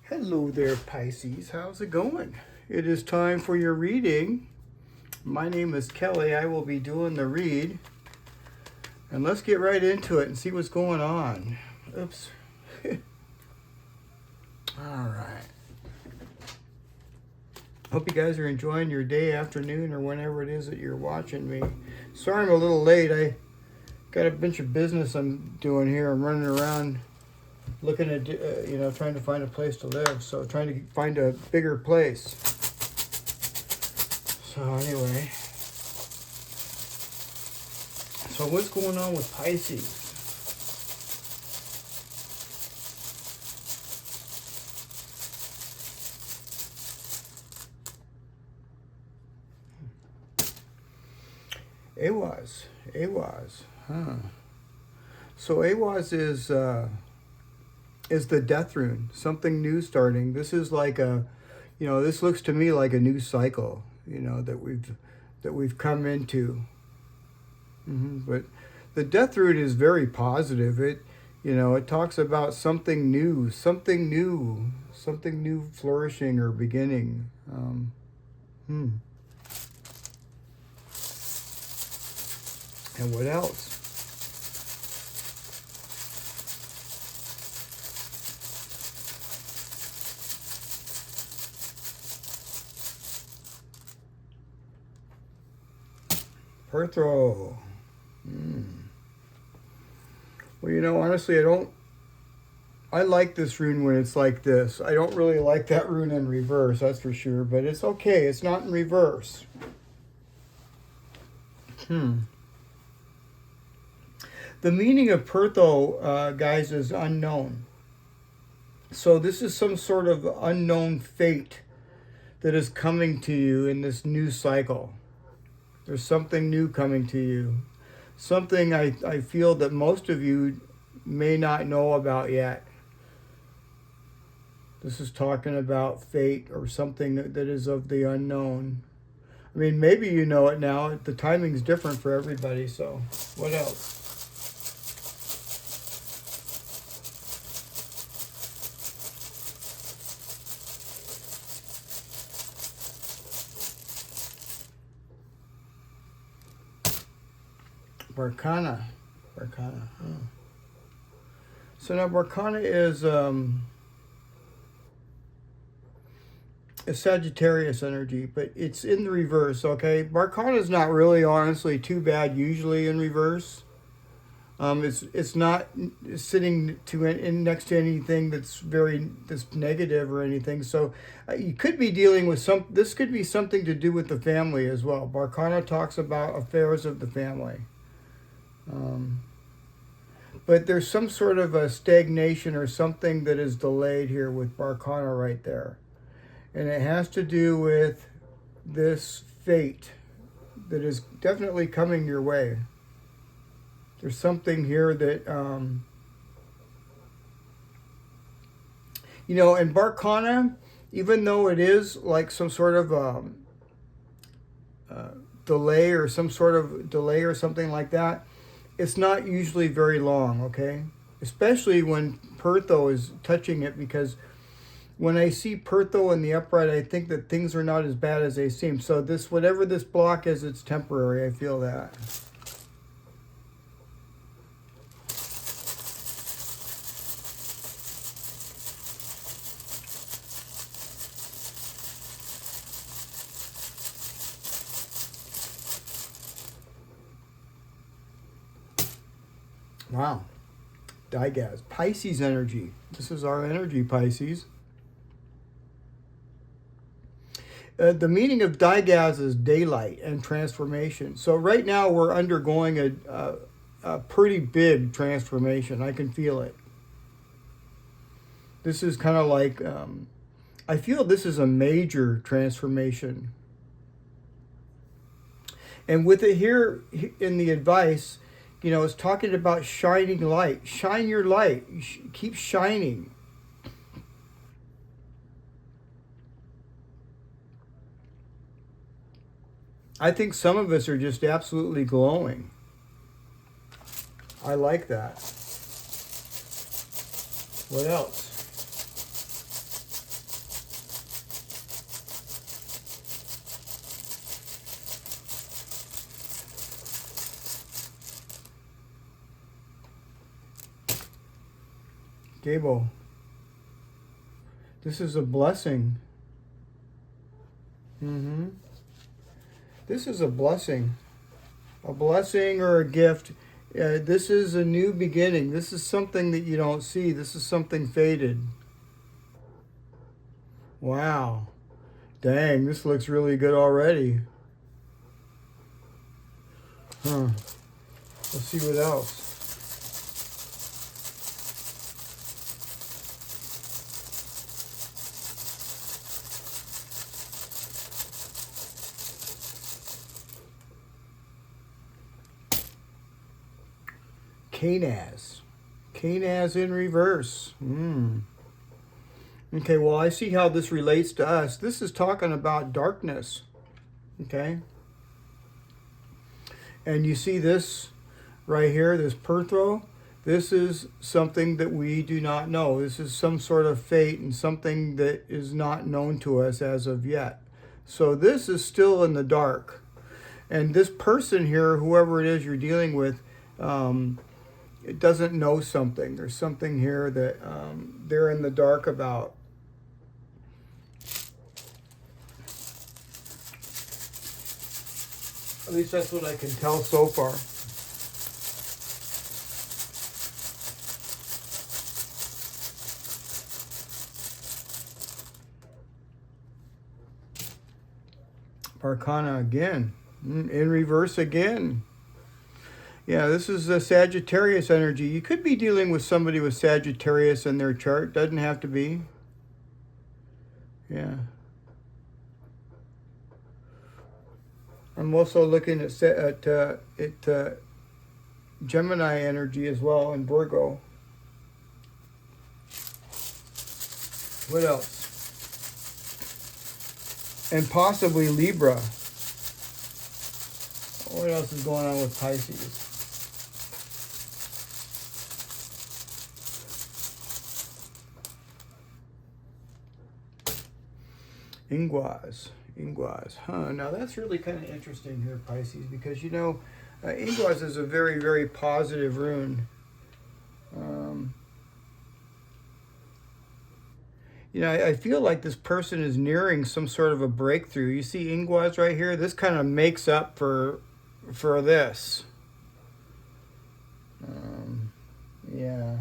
Hello there, Pisces. How's it going? It is time for your reading. My name is Kelly. I will be doing the read. And let's get right into it and see what's going on. Oops. All right. Hope you guys are enjoying your day, afternoon, or whenever it is that you're watching me. Sorry I'm a little late. I got a bunch of business I'm doing here. I'm running around looking at, trying to find a place to live. So trying to find a bigger place. So anyway. So what's going on with Pisces? Awaz, huh? So Awaz is the Death Rune, something new starting. This is like this looks to me like a new cycle, that we've come into. But the Death Rune is very positive. It talks about something new, flourishing or beginning. And what else? Perthro. Well, honestly, I like this rune when it's like this. I don't really like that rune in reverse, that's for sure, but it's okay. It's not in reverse. The meaning of Perthro, guys, is unknown. So this is some sort of unknown fate that is coming to you in this new cycle. There's something new coming to you. Something I feel that most of you may not know about yet. This is talking about fate or something that is of the unknown. I mean, maybe you know it now. The timing's different for everybody, so what else? Barkana. So now Barkana is a Sagittarius energy, but it's in the reverse, okay? Barkana is not really, honestly, too bad usually in reverse. It's not sitting next to anything that's negative or anything. So you could be dealing with this could be something to do with the family as well. Barkana talks about affairs of the family. But there's some sort of a stagnation or something that is delayed here with Barkana right there. And it has to do with this fate that is definitely coming your way. There's something here that, and Barkana, even though it is like some sort of delay or something like that, it's not usually very long, okay? Especially when Perthro is touching it, because when I see Perthro in the upright, I think that things are not as bad as they seem. So whatever this block is, it's temporary. I feel that. Wow. Dagaz. Pisces energy. This is our energy, Pisces. The meaning of Dagaz is daylight and transformation. So right now we're undergoing a pretty big transformation. I can feel it. This is kind of like, I feel this is a major transformation. And with it here in the advice, it's talking about shining light. Shine your light. Keep shining. I think some of us are just absolutely glowing. I like that. What else? Gable. This is a blessing. This is a blessing. A blessing or a gift. This is a new beginning. This is something that you don't see. This is something faded. Wow. Dang, this looks really good already. Huh. Let's see what else. Canaz. Canaz in reverse. Okay, well, I see how this relates to us. This is talking about darkness. Okay? And you see this right here, this Perthro. This is something that we do not know. This is some sort of fate and something that is not known to us as of yet. So this is still in the dark. And this person here, whoever it is you're dealing with, it doesn't know something. There's something here that they're in the dark about. At least that's what I can tell so far. Arcana again. In reverse again. Yeah, this is a Sagittarius energy. You could be dealing with somebody with Sagittarius in their chart. Doesn't have to be. Yeah. I'm also looking at Gemini energy as well, and Virgo. What else? And possibly Libra. What else is going on with Pisces? Ingwaz. Huh. Now that's really kind of interesting here, Pisces, because you know, Ingwaz is a very, very positive rune. You know, I feel like this person is nearing some sort of a breakthrough. You see Ingwaz right here? This kind of makes up for this. Yeah.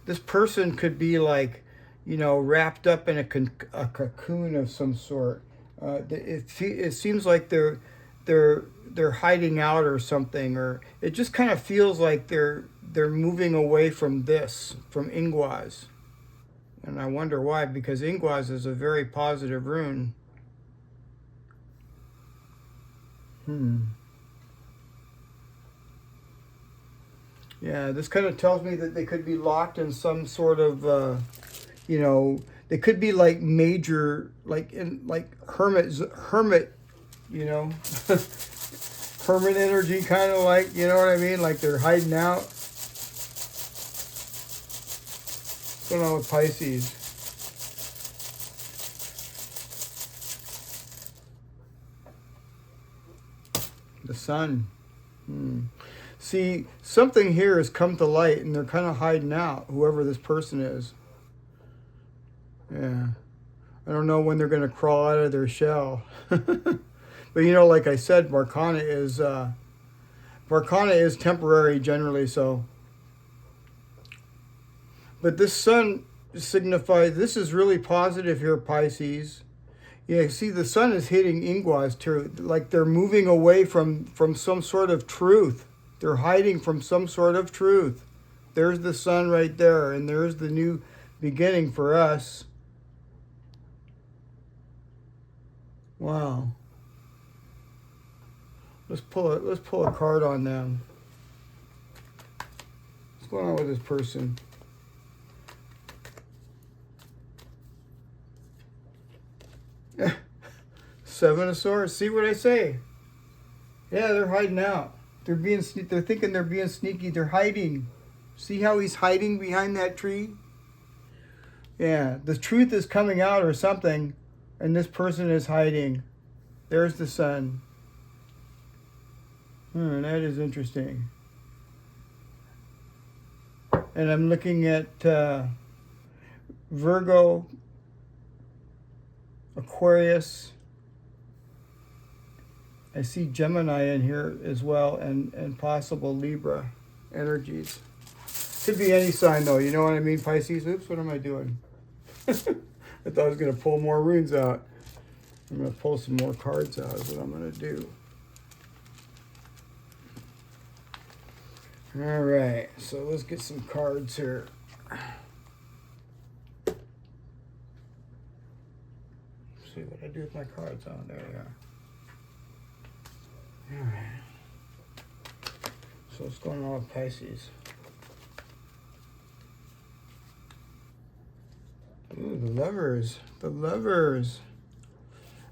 This person could be like, you know, wrapped up in a cocoon of some sort. It seems like they're hiding out or something, or it just kind of feels like they're moving away from this, from Ingwaz. And I wonder why, because Ingwaz is a very positive rune. Yeah, this kind of tells me that they could be locked in some sort of, you know, they could be like major, like hermit, you know, hermit energy, kind of like, you know what I mean? Like they're hiding out. What's going on with Pisces? The sun. See, something here has come to light and they're kind of hiding out, whoever this person is. Yeah. I don't know when they're going to crawl out of their shell. But you know, like I said, Arcana is temporary generally, so. But this sun signifies, this is really positive here, Pisces. Yeah, see, the sun is hitting Ingwaz too. Like they're moving away from some sort of truth. They're hiding from some sort of truth. There's the sun right there, and there's the new beginning for us. Wow. Let's pull a card on them. What's going on with this person? Seven of Swords. See what I say? Yeah, they're hiding out. They're thinking they're being sneaky. They're hiding. See how he's hiding behind that tree? Yeah, the truth is coming out or something, and this person is hiding. There's the sun. That is interesting. And I'm looking at Virgo, Aquarius. I see Gemini in here as well, and possible Libra energies. Could be any sign though, you know what I mean, Pisces? Oops, what am I doing? I thought I was going to pull more runes out. I'm going to pull some more cards out is what I'm going to do. All right, so let's get some cards here. Let's see what I do with my cards on. There they are. All right. So what's going on with Pisces? Ooh, the Lovers. The Lovers.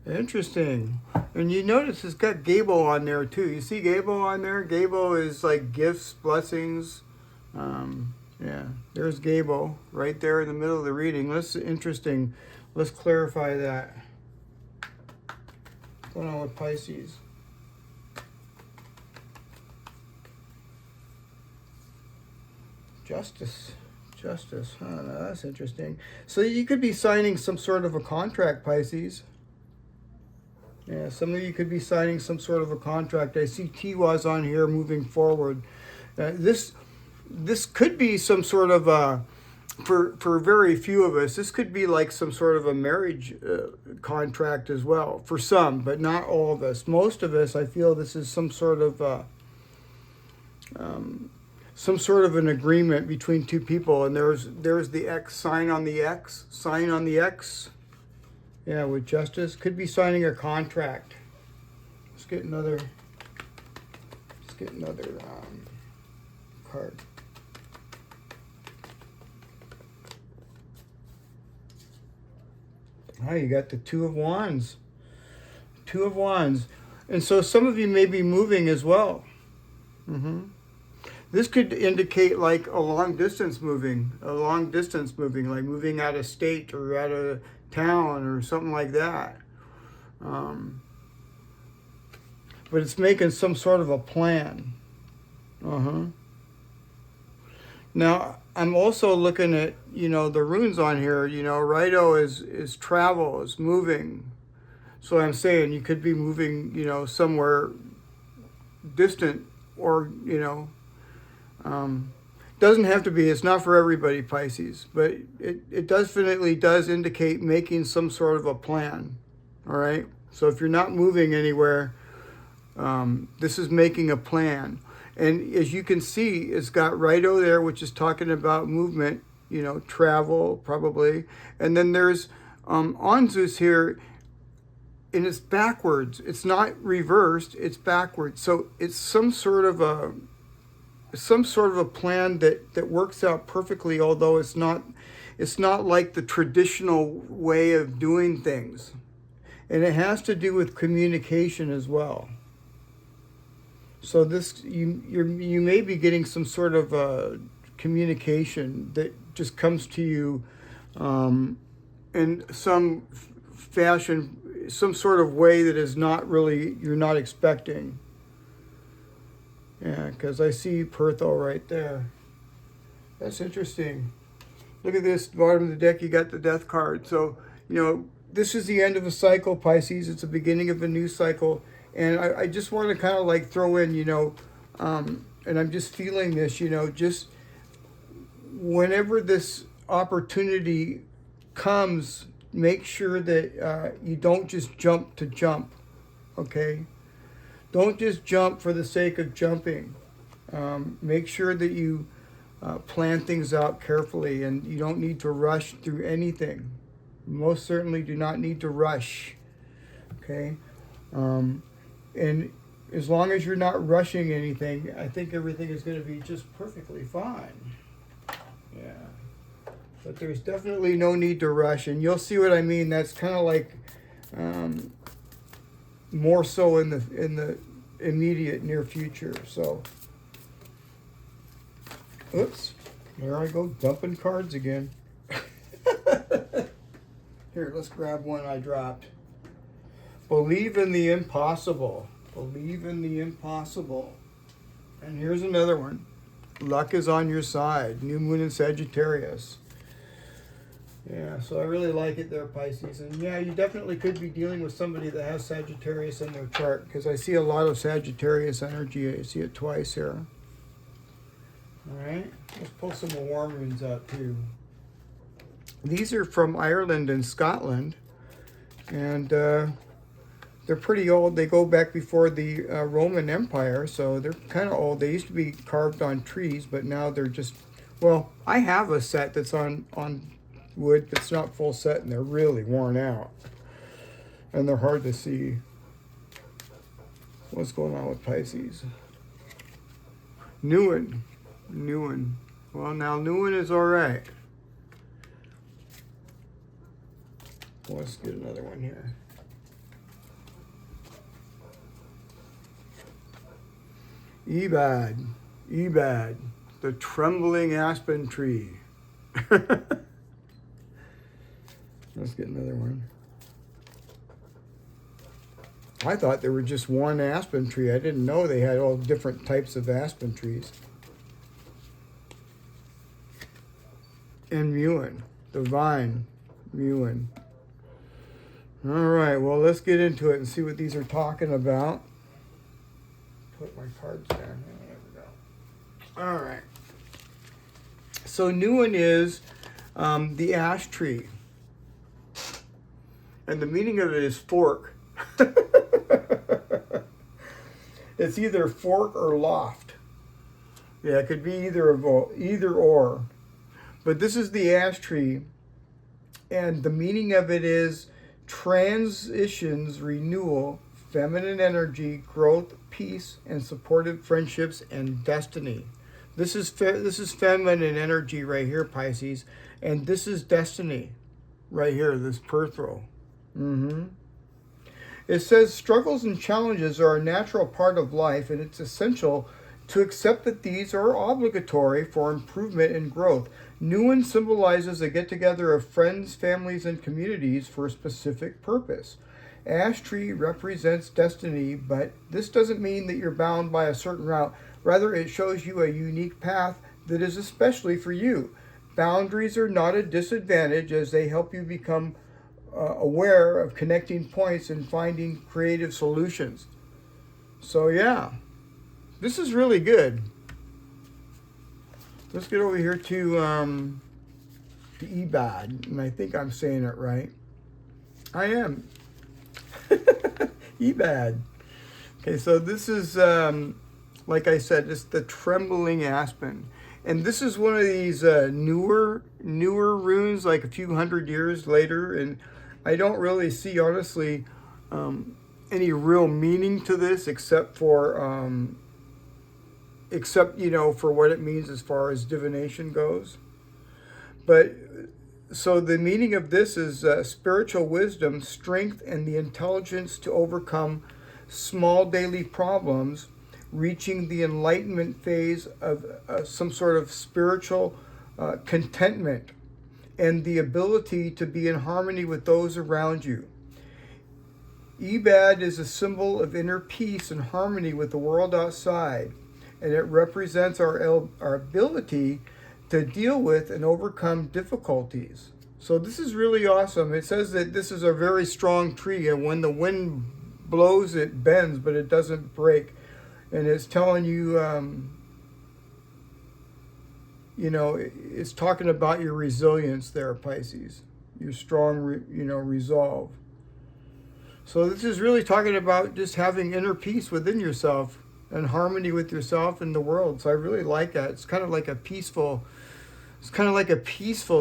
Interesting. And you notice it's got Gable on there too. You see Gable on there? Gable is like gifts, blessings. Yeah, there's Gable right there in the middle of the reading. That's interesting. Let's clarify that. What's going on with Pisces? Justice. Justice. Huh, now that's interesting. So you could be signing some sort of a contract, Pisces. Yeah, some of you could be signing some sort of a contract. I see Tiwaz on here moving forward. This could be some sort of a, for very few of us, this could be like some sort of a marriage contract as well. For some, but not all of us. Most of us, I feel this is some sort of an agreement between two people. And there's the X, sign on the X, sign on the X. Yeah, with Justice. Could be signing a contract. Let's get another card. Oh, you got the Two of Wands. Two of Wands. And so some of you may be moving as well. This could indicate like a long distance moving, like moving out of state or out of town or something like that. But it's making some sort of a plan. Now, I'm also looking at, the runes on here. Righto is travel, is moving. So I'm saying you could be moving, somewhere distant or, doesn't have to be. It's not for everybody, Pisces. But it definitely does indicate making some sort of a plan. All right? So if you're not moving anywhere, this is making a plan. And as you can see, it's got Righto there, which is talking about movement, travel probably. And then there's Anzus here, and it's backwards. It's not reversed, it's backwards. So it's some sort of a plan that works out perfectly, although it's not like the traditional way of doing things. And it has to do with communication as well. So this you may be getting some sort of communication that just comes to you in some fashion, some sort of way that is not really, you're not expecting. Yeah, because I see Perthro right there. That's interesting. Look at this, bottom of the deck, you got the Death card. So, this is the end of a cycle, Pisces. It's the beginning of a new cycle. And I just want to kind of like throw in, and I'm just feeling this, just whenever this opportunity comes, make sure that you don't just jump to jump, okay? Don't just jump for the sake of jumping. Make sure that you plan things out carefully, and you don't need to rush through anything. Most certainly do not need to rush, okay? And as long as you're not rushing anything, I think everything is going to be just perfectly fine. Yeah. But there's definitely no need to rush, and you'll see what I mean. That's kind of like more so in the immediate near future. So, oops, there I go, dumping cards again. Here, let's grab one I dropped. Believe in the impossible. Believe in the impossible. And here's another one. Luck is on your side. New moon in Sagittarius. Yeah, so I really like it there, Pisces. And yeah, you definitely could be dealing with somebody that has Sagittarius in their chart, because I see a lot of Sagittarius energy. I see it twice here. All right, let's pull some more warm runes out too. These are from Ireland and Scotland, and they're pretty old. They go back before the Roman Empire, so they're kind of old. They used to be carved on trees, but now they're just, well, I have a set that's on wood that's not full set, and they're really worn out, and they're hard to see. What's going on with Pisces? Newen. Well, now Newen is all right. Let's get another one here. Ebad, the trembling aspen tree. Let's get another one. I thought there were just one aspen tree. I didn't know they had all different types of aspen trees. And Muin, the vine, Muin. All right, well, let's get into it and see what these are talking about. Put my cards down here. There we go. All right. So Newen is the ash tree. And the meaning of it is fork. It's either fork or loft. Yeah, it could be either or. But this is the ash tree. And the meaning of it is transitions, renewal, feminine energy, growth, peace, and supportive friendships, and destiny. This is feminine energy right here, Pisces, and this is destiny right here, this Perthro. It says struggles and challenges are a natural part of life, and it's essential to accept that these are obligatory for improvement and growth. Newen symbolizes a get-together of friends, families, and communities for a specific purpose. Ash tree represents destiny, but this doesn't mean that you're bound by a certain route. Rather, it shows you a unique path that is especially for you. Boundaries are not a disadvantage, as they help you become aware of connecting points and finding creative solutions. So yeah, this is really good. Let's get over here to the Ebad, and I think I'm saying it right. I am. Ebad. Okay, so this is, like I said, it's the trembling aspen. And this is one of these newer runes, like a few hundred years later, and I don't really see, honestly, any real meaning to this, except for for what it means as far as divination goes. But so the meaning of this is spiritual wisdom, strength, and the intelligence to overcome small daily problems, reaching the enlightenment phase of some sort of spiritual contentment, and the ability to be in harmony with those around you. Ebad is a symbol of inner peace and harmony with the world outside, and it represents our ability to deal with and overcome difficulties. So this is really awesome. It says that this is a very strong tree, and when the wind blows, it bends, but it doesn't break. And it's telling you, it's talking about your resilience there, Pisces, your strong, resolve. So this is really talking about just having inner peace within yourself and harmony with yourself and the world. So I really like that. It's kind of like a peaceful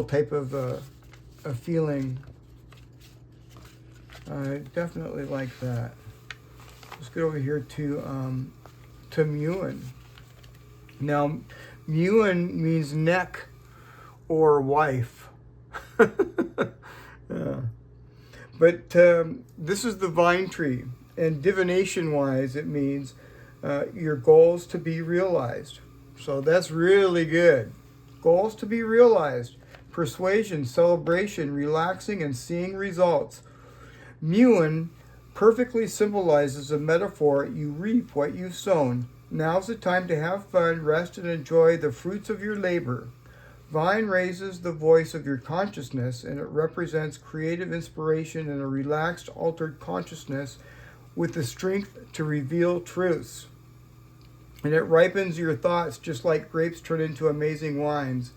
type of a feeling. I definitely like that. Let's get over here to Muin. Now, Muin means neck or wife. Yeah. But this is the vine tree, and divination-wise, it means your goals to be realized. So that's really good. Goals to be realized. Persuasion, celebration, relaxing, and seeing results. Muin perfectly symbolizes a metaphor: you reap what you've sown. Now's the time to have fun, rest, and enjoy the fruits of your labor. Vine raises the voice of your consciousness, and it represents creative inspiration and a relaxed, altered consciousness with the strength to reveal truths. And it ripens your thoughts just like grapes turn into amazing wines.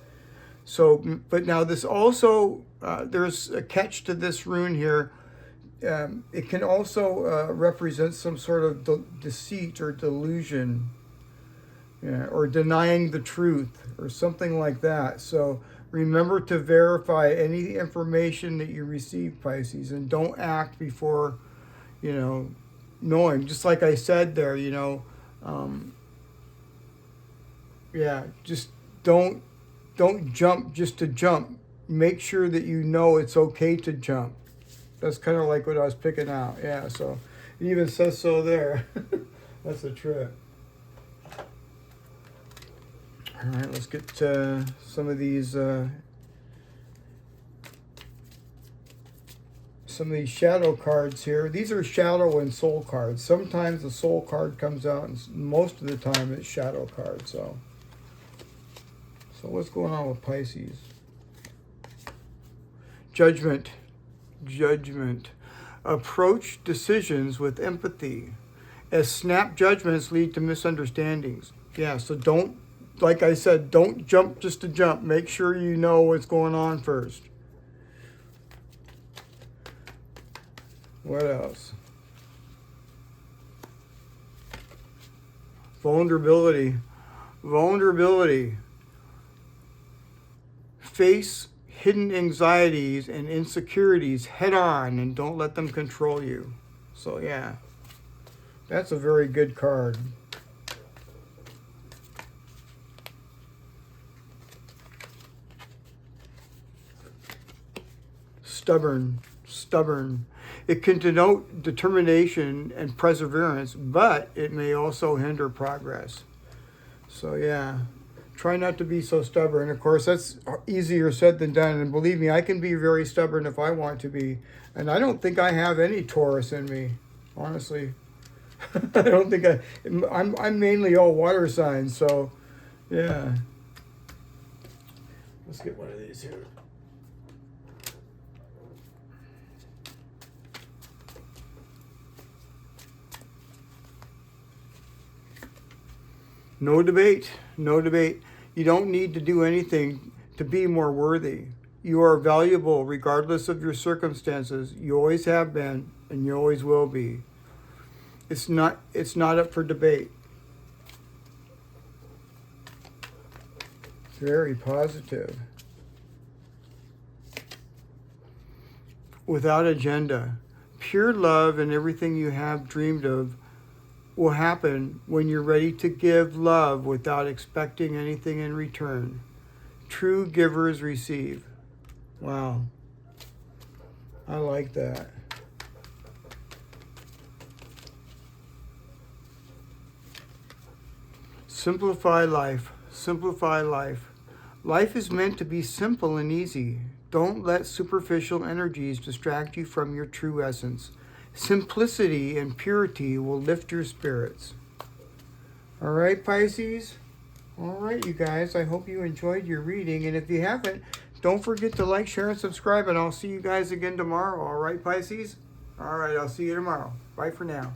So, but now this also, there's a catch to this rune here. It can also represent some sort of deceit or delusion, or denying the truth or something like that. So remember to verify any information that you receive, Pisces, and don't act before, knowing. Just like I said there, just don't jump just to jump. Make sure that you know it's okay to jump. That's kind of like what I was picking out. Yeah, so it even says so there. That's a trip. All right, let's get to some of these shadow cards here. These are shadow and soul cards. Sometimes the soul card comes out, and most of the time it's shadow cards. So what's going on with Pisces? Judgment. Approach decisions with empathy, as snap judgments lead to misunderstandings. Yeah, so don't, like I said, don't jump just to jump. Make sure you know what's going on first. What else? Vulnerability. Face hidden anxieties and insecurities head on and don't let them control you. So yeah, that's a very good card. Stubborn. It can denote determination and perseverance, but it may also hinder progress. So yeah, try not to be so stubborn. Of course, that's easier said than done. And believe me, I can be very stubborn if I want to be. And I don't think I have any Taurus in me, honestly. I don't think I'm mainly all water signs. So yeah. Let's get one of these here. No debate. You don't need to do anything to be more worthy. You are valuable regardless of your circumstances. You always have been, and you always will be. It's not up for debate. Very positive. Without agenda. Pure love and everything you have dreamed of will happen when you're ready to give love without expecting anything in return. True givers receive. Wow. I like that. Simplify life. Life is meant to be simple and easy. Don't let superficial energies distract you from your true essence. Simplicity and purity will lift your spirits. All right, Pisces? All right, you guys. I hope you enjoyed your reading. And if you haven't, don't forget to like, share, and subscribe. And I'll see you guys again tomorrow. All right, Pisces? All right, I'll see you tomorrow. Bye for now.